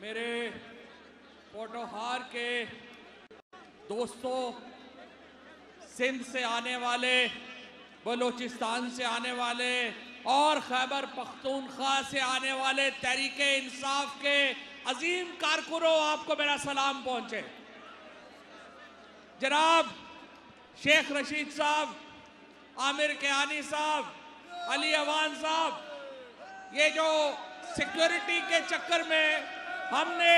मेरे पोटोहार के दोस्तों, सिंध से आने वाले, बलूचिस्तान से आने वाले और खैबर पख्तूनख्वा से आने वाले तहरीके इंसाफ के अजीम कारकुनों, आपको मेरा सलाम पहुंचे। जनाब शेख रशीद साहब, आमिर कियानी साहब, अली अवान साहब, ये जो सिक्योरिटी के चक्कर में हमने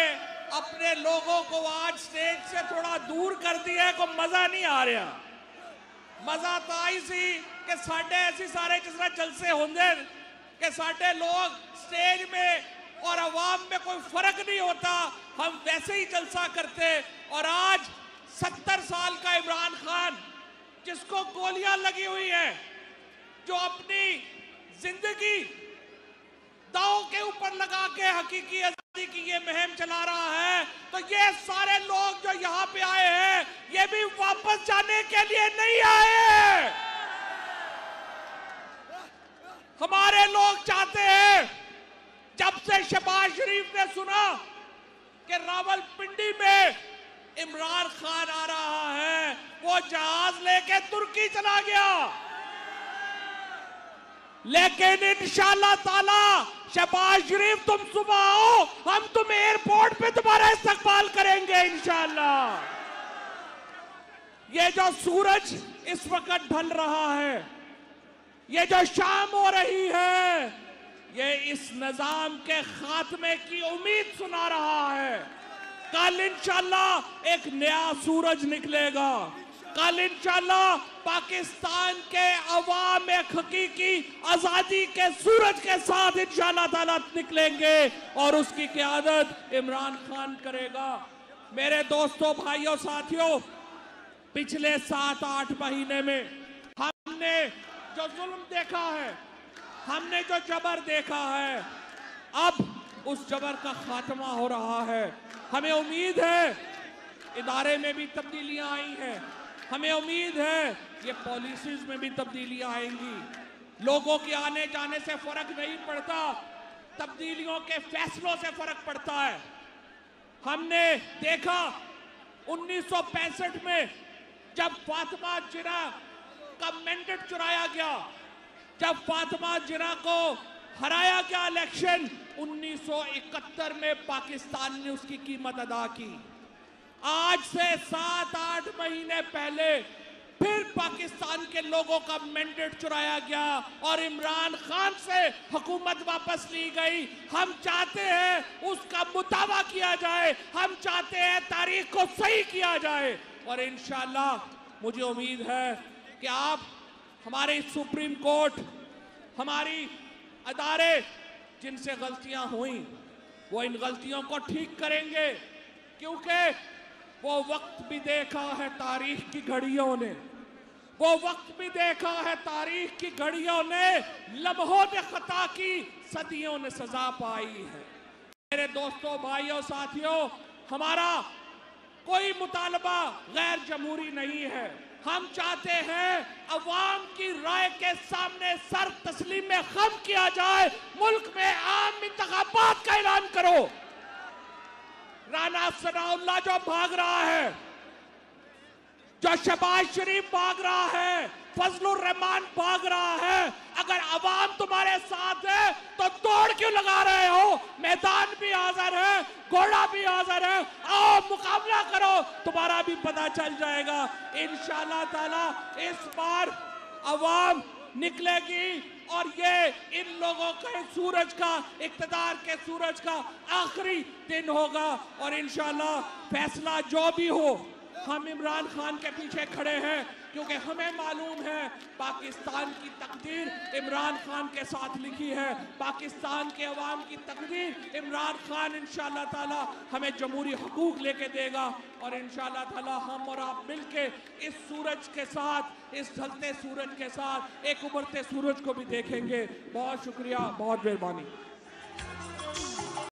अपने लोगों को आज स्टेज से थोड़ा दूर कर दिया है, को मजा नहीं आ रहा। मजा तो आई सी कि साढ़े ऐसे सारे जिस तरह जलसे होंगे कि साढ़े लोग स्टेज में और अवाम में कोई फर्क नहीं होता, हम वैसे ही जलसा करते। और आज 70 साल का इमरान खान, जिसको गोलियां लगी हुई है, जो अपनी जिंदगी दांव के ऊपर लगा के हकीकी आजादी की ये मुहिम चला रहा है, तो ये सारे लोग जो यहाँ पे आए हैं, ये भी वापस जाने के लिए नहीं आए। हमारे लोग चाहते हैं, जब से शहबाज शरीफ ने सुना कि रावलपिंडी में इमरान खान आ रहा है, वो जहाज लेके तुर्की चला गया। लेकिन इंशाअल्लाह ताला शहबाज शरीफ तुम सुबह आओ, हम तुम एयरपोर्ट पे तुम्हारा इस्तकबाल करेंगे इंशाअल्लाह। ये जो सूरज इस वक्त ढल रहा है, ये जो शाम हो रही है, ये इस निजाम के खात्मे की उम्मीद सुना रहा है। कल इंशाअल्लाह एक नया सूरज निकलेगा। कल इंशाअल्लाह पाकिस्तान के अवाम एक हकीकी आजादी के सूरज के साथ इंशाअल्लाह ताला निकलेंगे और उसकी क़यादत इमरान खान करेगा। मेरे दोस्तों, भाइयों, साथियों, पिछले 7-8 महीने में हमने जो जुल्म देखा है, हमने जो जबर देखा है, अब उस जबर का खात्मा हो रहा है। हमें उम्मीद है इदारे में भी तब्दीलियां आई हैं, हमें उम्मीद है ये पॉलिसीज में भी तब्दीलियां आएंगी। लोगों के आने जाने से फर्क नहीं पड़ता, तब्दीलियों के फैसलों से फर्क पड़ता है। हमने देखा 1965 में जब फातिमा जिन्ना का मैंडेट चुराया गया, जब फातिमा जिन्ना को हराया गया इलेक्शन, 1971 में पाकिस्तान ने उसकी कीमत अदा की। आज से 7-8 महीने पहले फिर पाकिस्तान के लोगों का मैंडेट चुराया गया और इमरान खान से हुकूमत वापस ली गई। हम चाहते हैं उसका मुताबा किया जाए, हम चाहते हैं तारीख को सही किया जाए। और इंशाअल्लाह मुझे उम्मीद है कि आप, हमारे सुप्रीम कोर्ट, हमारी अदारे जिनसे गलतियां हुई, वो इन गलतियों को ठीक करेंगे, क्योंकि वो वक्त भी देखा है तारीख की घड़ियों ने, वो वक्त भी देखा है तारीख की घड़ियों ने, लम्हों ने खता की, सदियों ने सजा पाई है। मेरे दोस्तों, भाइयों, साथियों, हमारा कोई मुतालबा गैर जमहूरी नहीं है। हम चाहते हैं अवाम की राय के सामने सर तस्लीम में खम किया जाए, मुल्क में आम इंतखाबात का ऐलान करो। राना सनाउल्लाह जो भाग रहा है, जो शहबाज शरीफ भाग रहा है, फजलुर रहमान भाग रहा है, अगर अवाम तुम्हारे साथ है तो दौड़ क्यों लगा रहे हो? मैदान भी हाजिर है, घोड़ा भी हाजिर है, आओ मुकाबला करो, तुम्हारा भी पता चल जाएगा। इंशाअल्लाह ताला इस बार अवाम निकलेगी और ये इन लोगों के सूरज का, इक़्तिदार के सूरज का आखिरी दिन होगा। और इंशाअल्लाह फैसला जो भी हो, हम इमरान खान के पीछे खड़े हैं, क्योंकि हमें मालूम है पाकिस्तान की तकदीर इमरान खान के साथ लिखी है। पाकिस्तान के अवाम की तकदीर इमरान खान इंशाअल्लाह ताला हमें जमहूरी हुकूक लेके देगा। और इंशाअल्लाह ताला हम और आप मिलके इस सूरज के साथ, इस ढलते सूरज के साथ एक उभरते सूरज को भी देखेंगे। बहुत शुक्रिया, बहुत मेहरबानी।